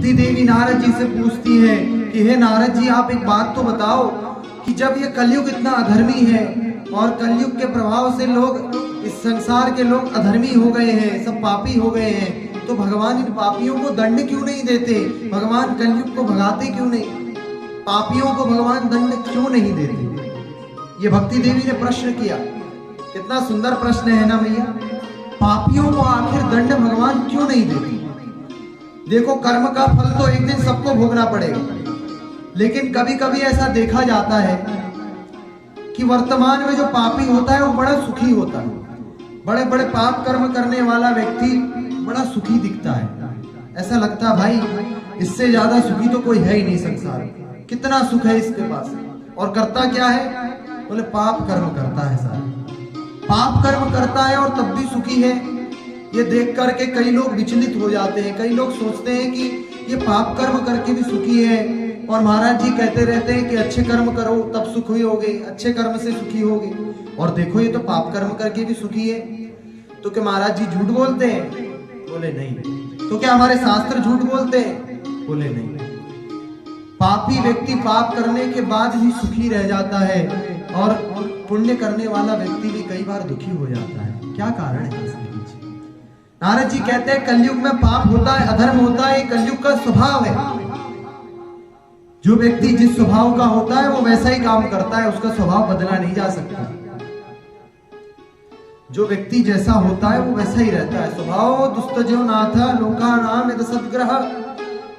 भक्ति देवी नारद जी से पूछती है कि हे नारद जी, आप एक बात तो बताओ कि जब ये कलयुग इतना अधर्मी है और कलयुग के प्रभाव से लोग, इस संसार के लोग अधर्मी हो गए हैं, सब पापी हो गए हैं, तो भगवान इन पापियों को दंड क्यों नहीं देते? भगवान कलयुग को भगाते क्यों नहीं? पापियों को भगवान दंड क्यों नहीं देते? ये भक्ति देवी ने प्रश्न किया। कितना सुंदर प्रश्न है ना भैया। पापियों को आखिर दंड भगवान क्यों नहीं देते? देखो, कर्म का फल तो एक दिन सबको भोगना पड़ेगा, लेकिन कभी कभी ऐसा देखा जाता है कि वर्तमान में जो पापी होता है वो बड़ा सुखी होता है। बड़े बड़े पाप कर्म करने वाला व्यक्ति बड़ा सुखी दिखता है। ऐसा लगता है भाई इससे ज्यादा सुखी तो कोई है ही नहीं संसार में, कितना सुख है इसके पास। और करता क्या है? बोले पाप कर्म करता है सारा, पाप कर्म करता है और तब भी सुखी है। ये देख करके कई लोग विचलित हो जाते हैं। कई लोग सोचते हैं कि ये पाप कर्म करके भी सुखी है, और महाराज जी कहते रहते हैं कि अच्छे कर्म करो तब सुखी होगे, अच्छे कर्म से सुखी होगे, और देखो ये तो पाप कर्म करके भी सुखी है। तो क्या महाराज जी झूठ बोलते हैं? बोले नहीं। तो क्या हमारे शास्त्र झूठ बोलते हैं? बोले नहीं। पापी व्यक्ति पाप करने के बाद ही सुखी रह जाता है, और पुण्य करने वाला व्यक्ति भी कई बार दुखी हो जाता है। क्या कारण है इसके पीछे? नारद जी कहते हैं कलयुग में पाप होता है, अधर्म होता है, कलयुग का स्वभाव है। जो व्यक्ति जिस स्वभाव का होता है वो वैसा ही काम करता है, उसका स्वभाव बदला नहीं जा सकता। जो व्यक्ति जैसा होता है वो वैसा ही रहता है। स्वभाव दुस्तजो नाथ लोका नाम यद सद्ग्रह।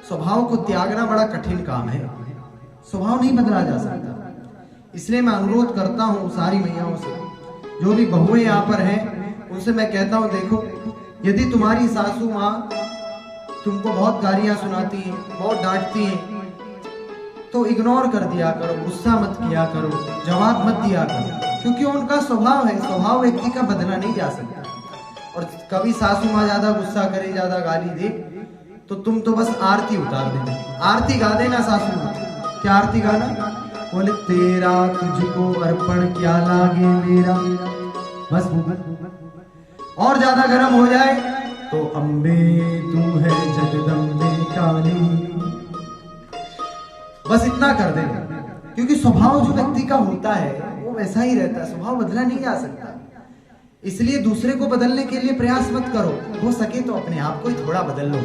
स्वभाव को त्यागना बड़ा कठिन काम है, स्वभाव नहीं बदला जा सकता। इसलिए मैं अनुरोध करता हूँ सारी मैयाओं से, जो भी बहुएं यहाँ पर हैं, उनसे मैं कहता हूँ, देखो यदि तुम्हारी सासू माँ तुमको बहुत गालियां सुनाती हैं, बहुत डांटती हैं, तो इग्नोर कर दिया करो, गुस्सा मत किया करो, जवाब मत दिया करो, क्योंकि उनका स्वभाव है। स्वभाव व्यक्ति का बदला नहीं जा सकता। और कभी सासू माँ ज्यादा गुस्सा करे, ज्यादा गाली दे, तो तुम तो बस आरती उतार देना, आरती गा देना सासू माँ। क्या आरती गाना? बोले तेरा तुझको अर्पण क्या लागे मेरा, बस। और ज्यादा गर्म हो जाए तो अम्बे तू है जगदम्बे काली, बस इतना कर देना। क्योंकि स्वभाव जो व्यक्ति का होता है वो वैसा ही रहता है, स्वभाव बदला नहीं जा सकता। इसलिए दूसरे को बदलने के लिए प्रयास मत करो, हो सके तो अपने आप को ही थोड़ा बदल लो,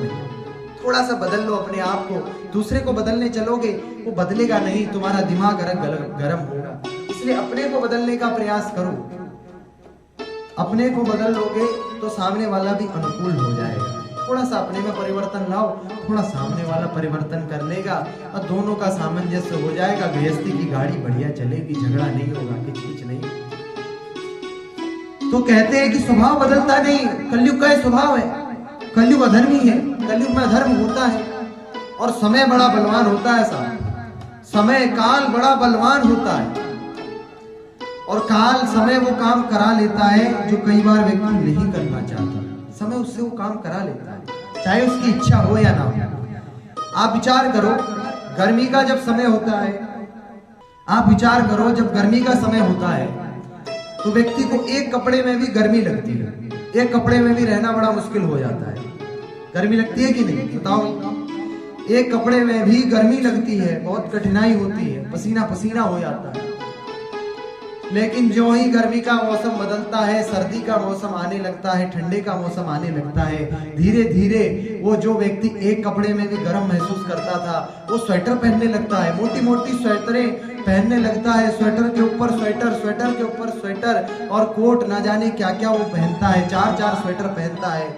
थोड़ा सा बदल लो अपने आप को। दूसरे को बदलने चलोगे वो बदलेगा नहीं, तुम्हारा दिमाग गर्म होगा। इसलिए अपने को बदलने का प्रयास करो। अपने को बदल लोगे तो सामने वाला भी अनुकूल हो जाएगा। थोड़ा सा अपने में परिवर्तन लाओ, थोड़ा सामने वाला परिवर्तन कर लेगा, और दोनों का सामंजस्य हो जाएगा। गृहस्थी की गाड़ी बढ़िया चलेगी, झगड़ा नहीं होगा, किचकिच नहीं। तो कहते हैं कि स्वभाव बदलता नहीं, कलयुग का स्वभाव है। कलयुग अधर्मी है, कलयुग में अधर्म होता है, और समय बड़ा बलवान होता है साहब। समय काल बड़ा बलवान होता है, और काल समय वो काम करा लेता है जो कई बार व्यक्ति नहीं करना चाहता। समय उससे वो काम करा लेता है, चाहे उसकी इच्छा हो या ना हो। आप विचार करो, गर्मी का जब समय होता है, आप विचार करो जब गर्मी का समय होता है तो व्यक्ति को एक कपड़े में भी गर्मी लगती है, एक कपड़े में भी रहना बड़ा मुश्किल हो जाता है। गर्मी लगती है कि नहीं बताओ? एक कपड़े में भी गर्मी लगती है, बहुत कठिनाई होती है, पसीना पसीना हो जाता है। लेकिन जो ही गर्मी का मौसम बदलता है, सर्दी का मौसम आने लगता है, ठंडे का मौसम आने लगता है, धीरे धीरे वो जो व्यक्ति एक कपड़े में भी गर्म महसूस करता था वो स्वेटर पहनने लगता है, मोटी मोटी स्वेटरें पहनने लगता है। स्वेटर के ऊपर स्वेटर, स्वेटर के ऊपर स्वेटर, और कोट, ना जाने क्या क्या वो पहनता है, 4-4 स्वेटर पहनता है।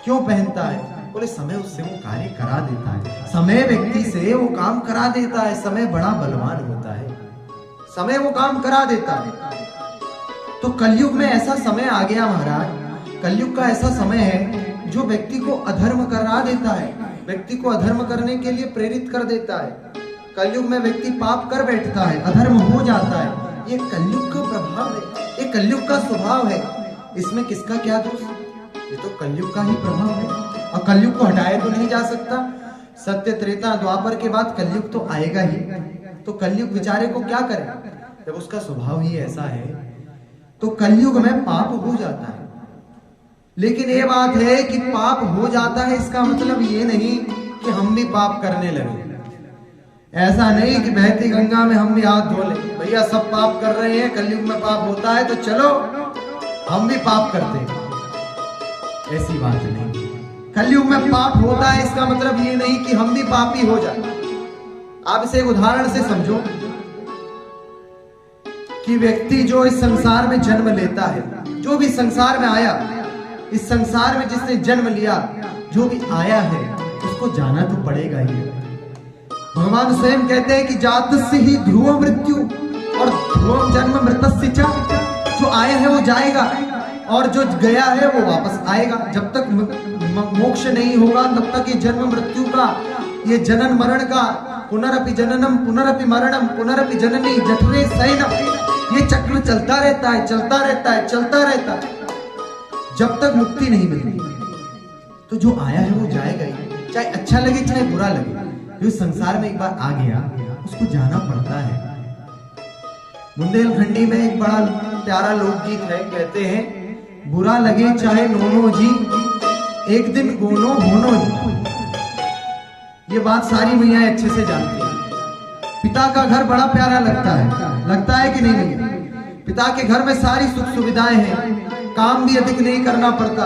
क्यों पहनता है? बोले समय उससे वो कार्य करा देता है, समय व्यक्ति से वो काम करा देता है। समय बड़ा बलवान होता है, समय वो काम करा देता है। तो कलयुग में ऐसा समय आ गया महाराज, कलयुग का ऐसा समय है जो व्यक्ति को अधर्म करा देता है, व्यक्ति को अधर्म करने के लिए प्रेरित कर देता है। कलयुग में व्यक्ति पाप कर बैठता है, अधर्म हो जाता है। ये कलयुग का प्रभाव है, ये कलयुग का स्वभाव है। इसमें किसका क्या दोष? ये तो कलयुग का ही प्रभाव है, और कलयुग को हटाया तो नहीं जा सकता। सत्य, त्रेता, द्वापर के बाद कलयुग तो आएगा ही। तो कलयुग बेचारे को क्या करे जब उसका स्वभाव ही ऐसा है? तो कलयुग में पाप हो जाता है। लेकिन ये बात है कि पाप हो जाता है, इसका मतलब ये नहीं कि हम भी पाप करने लगे। ऐसा नहीं कि बहती गंगा में हम भी हाथ धो लें, भैया सब पाप कर रहे हैं, कलयुग में पाप होता है तो चलो हम भी पाप करते हैं, ऐसी बात नहीं। कलयुग में पाप होता है इसका मतलब ये नहीं कि हम भी पापी हो जाए। आप इसे एक उदाहरण से समझो कि व्यक्ति जो इस संसार में जन्म लेता है, जो भी संसार में आया, इस संसार में जिसने जन्म लिया, जो भी आया है उसको जाना तो पड़ेगा ही। भगवान स्वयं कहते हैं कि जातस्य ही ध्रुव मृत्यु और ध्रुवम जन्म मृतस्य च, जो आया है वो जाएगा और जो गया है वो वापस आएगा। जब तक मोक्ष नहीं होगा तब तक ये जन्म मृत्यु का, ये जनन मरण का, पुनरपि जननम पुनरपि मरणम पुनरपि जननी जठरे शयनम, ये चक्र चलता रहता है, चलता रहता है, चलता रहता है, जब तक मुक्ति नहीं मिलती। तो जो आया है वो जाएगा ही, चाहे अच्छा लगे चाहे बुरा लगे। जो संसार में एक बार आ गया उसको जाना पड़ता है। बुंदेलखंडी में एक बड़ा प्यारा लोकगीत है, कहते हैं बुरा लगे चाहे नोनो जी, एक दिन गोनो होनो जी। ये बात सारी मैया अच्छे से जानती है। पिता का घर बड़ा प्यारा लगता है कि नहीं भैया? पिता के घर में सारी सुख सुविधाएं हैं, काम भी अधिक नहीं करना पड़ता,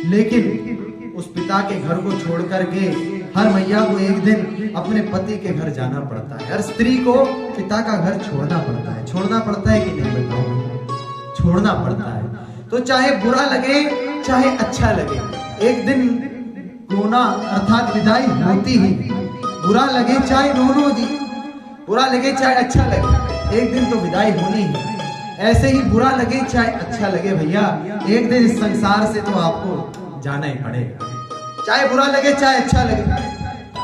लेकिन उस पिता के घर को छोड़ करके हर मैया को एक दिन अपने पति के घर जाना पड़ता है। हर स्त्री को पिता का घर छोड़ना पड़ता है। छोड़ना पड़ता है कि नहीं बताओ? छोड़ना पड़ता है। तो चाहे बुरा लगे चाहे अच्छा लगे, एक दिन गोना अर्थात विदाई होती ही। बुरा लगे चाहे नोनो जी, बुरा लगे चाहे अच्छा लगे, एक दिन तो विदाई होनी ही। ऐसे ही बुरा लगे चाहे अच्छा लगे भैया, एक दिन इस संसार से तो आपको जाना ही पड़ेगा। चाहे बुरा लगे चाहे अच्छा लगे,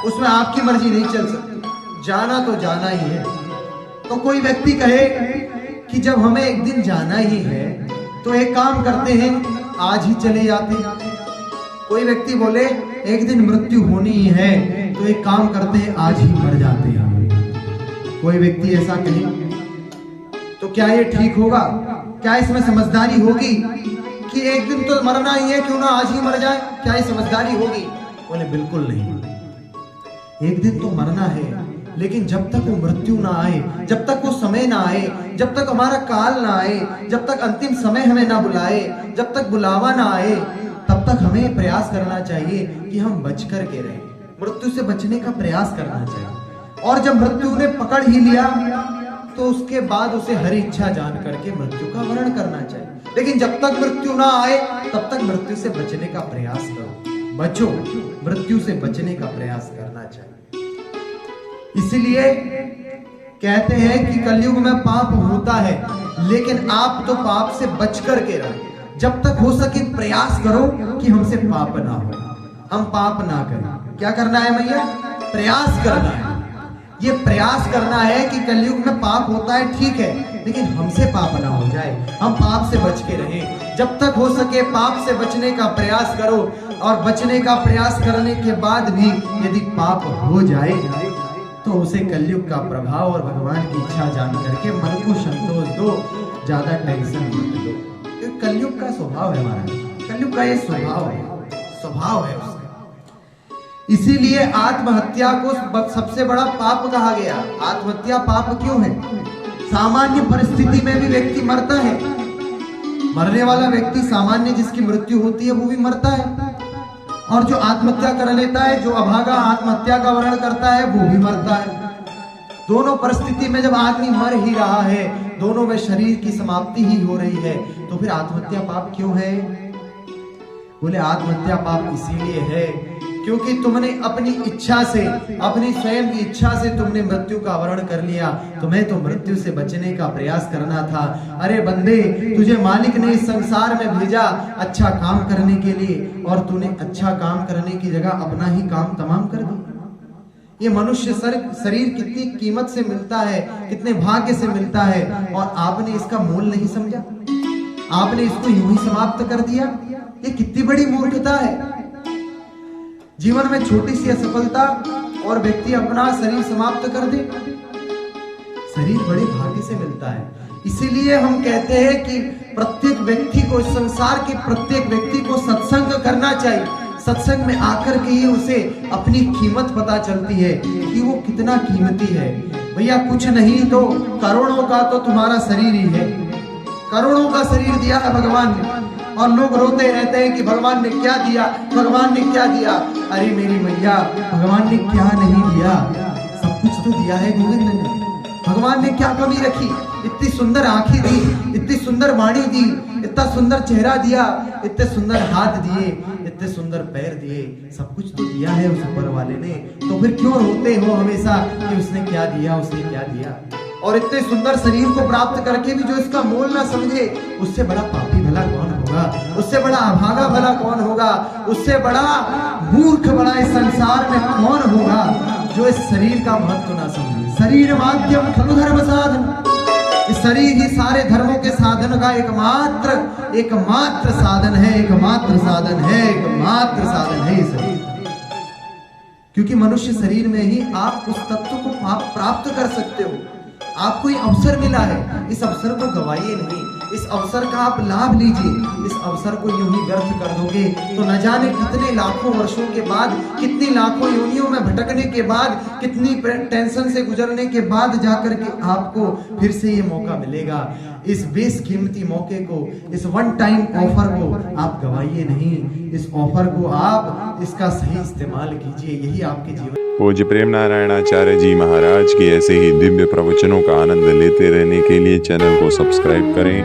उसमें आपकी मर्जी नहीं चल सकती, जाना तो जाना ही है। तो कोई व्यक्ति कहे कि जब हमें एक दिन जाना ही है तो एक काम करते हैं, आज ही चले जाते हैं। कोई व्यक्ति बोले एक दिन मृत्यु होनी ही है तो एक काम करते हैं, आज ही मर जाते हैं। कोई व्यक्ति ऐसा कहे तो क्या ये ठीक होगा? क्या इसमें समझदारी होगी कि एक दिन तो मरना ही है, क्यों ना आज ही मर जाए? क्या ये समझदारी होगी? बोले बिल्कुल नहीं। एक दिन तो मरना है, लेकिन जब तक वो मृत्यु ना आए, जब तक वो समय ना आए, जब तक हमारा काल ना आए, जब तक अंतिम समय हमें ना बुलाए, जब तक बुलावा ना आए, तब तक हमें प्रयास करना चाहिए कि हम बच कर के रहें। मृत्यु से बचने का प्रयास करना चाहिए। और जब मृत्यु ने पकड़ ही लिया तो उसके बाद उसे हर इच्छा जान करके मृत्यु का वरण करना चाहिए। लेकिन जब तक मृत्यु ना आए तब तक मृत्यु से बचने का प्रयास करो। बचो, मृत्यु से बचने का प्रयास करना चाहिए। इसलिए कहते हैं कि कलयुग में पाप होता है, लेकिन आप तो पाप से बच करके रहो। जब तक हो सके प्रयास करो कि हमसे पाप ना हो, हम पाप ना करें। क्या करना है भैया? प्रयास करना है। ये प्रयास करना है कि कलयुग में पाप होता है ठीक है, लेकिन हमसे पाप ना हो जाए, हम पाप से बच के रहें। जब तक हो सके पाप से बचने का प्रयास करो, और बचने का प्रयास करने के बाद भी यदि पाप हो जाए तो उसे कलयुग का प्रभाव और भगवान की इच्छा जान करके मन को संतोष दो, ज्यादा टेंशन मत लो। कलयुग का स्वभाव है हमारा, कलयुग का ये स्वभाव है उसका। इसीलिए आत्महत्या को सबसे बड़ा पाप कहा गया। आत्महत्या पाप क्यों है? सामान्य परिस्थिति में भी व्यक्ति मरता है, मरने वाला व्यक्ति सामान्य जिसकी मृत्यु होती है वो भी मरता है, और जो आत्महत्या कर लेता है, जो अभागा आत्महत्या का वर्ण करता है वो भी मरता है। दोनों परिस्थिति में जब आदमी मर ही रहा है, दोनों में शरीर की समाप्ति ही हो रही है, तो फिर आत्महत्या पाप क्यों है? बोले आत्महत्या पाप इसीलिए है क्योंकि तुमने अपनी इच्छा से, अपनी स्वयं की इच्छा से तुमने मृत्यु का वर्ण कर लिया। तुम्हें तो मृत्यु से बचने का प्रयास करना था। अरे बंदे, तुझे मालिक ने इस संसार में भेजा अच्छा काम करने के लिए, और तूने अच्छा काम करने की जगह अपना ही काम तमाम कर दिया। ये मनुष्य शरीर कितनी कीमत से मिलता है, कितने भाग्य से मिलता है, और आपने इसका मोल नहीं समझा, आपने इसको यूं ही समाप्त कर दिया। ये कितनी बड़ी मूर्खता है। जीवन में छोटी सी असफलता और व्यक्ति अपना शरीर समाप्त कर दे। शरीर बड़े भाग्य से मिलता है। इसीलिए हम कहते हैं कि प्रत्येक व्यक्ति को, संसार के प्रत्येक व्यक्ति को सत्संग करना चाहिए। सत्संग में आकर के ही उसे अपनी कीमत पता चलती है कि वो कितना कीमती है। भैया कुछ नहीं तो करोड़ों का तो तुम्हारा शरीर ही है, करोड़ों का शरीर दिया है भगवान ने। और लोग रोते रहते हैं कि भगवान ने क्या दिया, भगवान ने क्या दिया। अरे मेरी मैया, भगवान ने क्या नहीं दिया, सब कुछ तो दिया है गोविंद ने। भगवान ने क्या कमी रखी, इतनी सुंदर आंखें दी, इतनी सुंदर वाणी दी, इतना सुंदर चेहरा दिया, इतने सुंदर हाथ दिए, इतने सुंदर पैर दिए, सब कुछ तो दिया है उस ऊपर वाले ने। तो फिर क्यों रोते हो हमेशा कि उसने क्या दिया, उसने क्या दिया। और इतने सुंदर शरीर को प्राप्त करके भी जो इसका मोल ना समझे, उससे बड़ा पापी भला कौन होगा, उससे बड़ा अभागा भला कौन होगा, उससे बड़ा मूर्ख बड़ा इस संसार में कौन होगा जो इस शरीर का महत्व ना समझे। शरीर माध्यम खलु धर्म साधन, इस शरीर ही सारे धर्मों के साधन का एकमात्र साधन है, एकमात्र साधन है, एकमात्र साधन है ये शरीर। क्योंकि मनुष्य शरीर में ही आप उस तत्व को प्राप्त कर सकते हो। आपको ये अवसर मिला है, इस अवसर को गवाइए नहीं, इस अवसर का आप लाभ लीजिए। इस अवसर को यूं ही व्यर्थ कर दोगे तो न जाने कितने लाखों वर्षों के बाद, कितनी लाखों योनियों में भटकने के बाद, कितनी टेंशन से गुजरने के बाद जाकर के आपको फिर से ये मौका मिलेगा। इस बेशकीमती मौके को, इस वन टाइम ऑफर को आप गवाइए नहीं। इस ऑफर को आप इसका सही इस्तेमाल कीजिए, यही आपके जीवन। पूज्य प्रेम नारायणाचार्य जी महाराज के ऐसे ही दिव्य प्रवचनों का आनंद लेते रहने के लिए चैनल को सब्सक्राइब करें।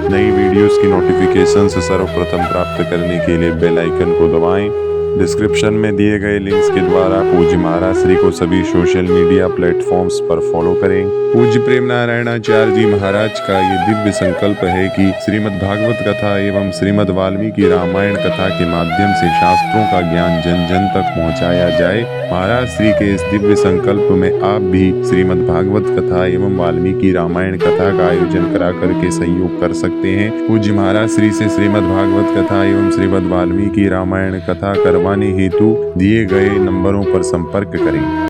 नई वीडियोस की नोटिफिकेशन सर्वप्रथम प्राप्त करने के लिए बेल आइकन को दबाएं। डिस्क्रिप्शन में दिए गए लिंक्स के द्वारा पूज्य महाराज श्री को सभी सोशल मीडिया प्लेटफॉर्म्स पर फॉलो करें। पूज्य प्रेम नारायणाचार्य जी महाराज का ये दिव्य संकल्प है कि श्रीमद् भागवत कथा एवं श्रीमद् वाल्मीकि रामायण कथा के माध्यम से शास्त्रों का ज्ञान जन जन तक पहुंचाया जाए। महाराज श्री के इस दिव्य संकल्प में आप भी श्रीमद् भागवत कथा एवं वाल्मीकि रामायण कथा का आयोजन करा करके सहयोग कर सकते हैं। पूज्य महाराज श्री से श्रीमद् भागवत कथा एवं श्रीमद् वाल्मीकि रामायण कथा करवाने हेतु दिए गए नंबरों पर संपर्क करें।